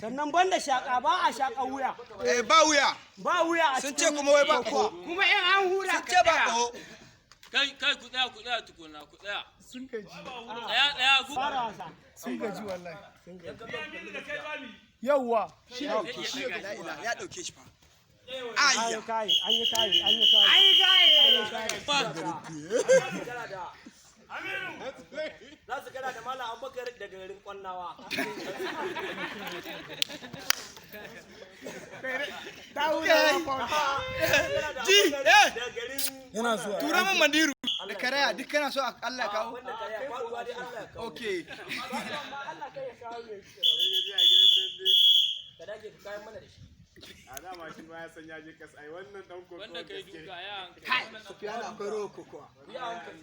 sannan banda shaka ba a shaka wuya. Ba wuya. Ba wuya a sun ce kuma wai ba ko. Kuma in an hura sun ce ba ko. Kai ku tsaya tukuna ku tsaya. Sun gaji. Ɗaya ku. Fara wasa. Sun gaji wallahi. Yawwa. Ya dauke shi fa. An yi kayi. Za su gana da Malam Abubakar da garin Kwannawa. Yana zuwa. Tura min mandiru. Da karaya duk kana so Allah kawo. Okay. Ka dage ka kayan mana da shi. A dama shi ba ya san ya je kas ai wannan dan koko Wanda kai duka ya Kai, Sufiyana akwai rowa kokowa.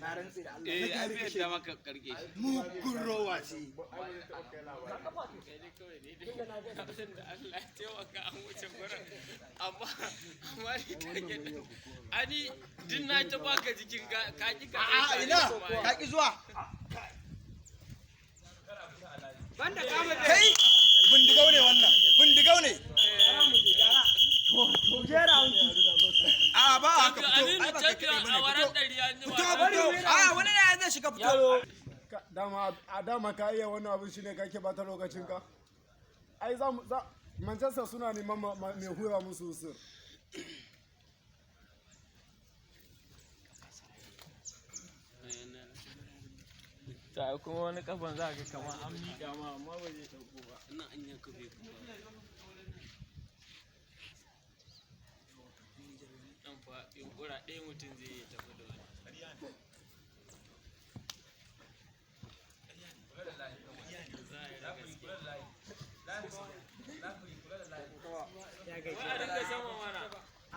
Na rantsi da Allah. an fiye da maka karke. Mugun rowa ce. Abin da Allah ya taimaka an wuce gurin. Amma ni take din. Ani din na ta baka jikin ka ki ka. A'a ina ka ki zuwa. Banda kama da Kai bindigau ne wannan. Bindigau ne. A ba haka fito. Ai ba kai kai bane. Fito. A wani ne zai shiga fito. Dama ka iya wannan abin shine kake bata lokacin ka. Ai za Manchester suna neman mai hura musu usur. Ta kuma wani kafan za ka kama an miƙa ma amma ba zai ɗauko ba. Ina an yanka bai kuma. Dan fa yunkura ɗaya mutum zai yi tafi da wani.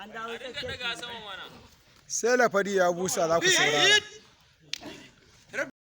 an dawo A dinga daga sama mana. Sai lafari ya busa za ku saurara.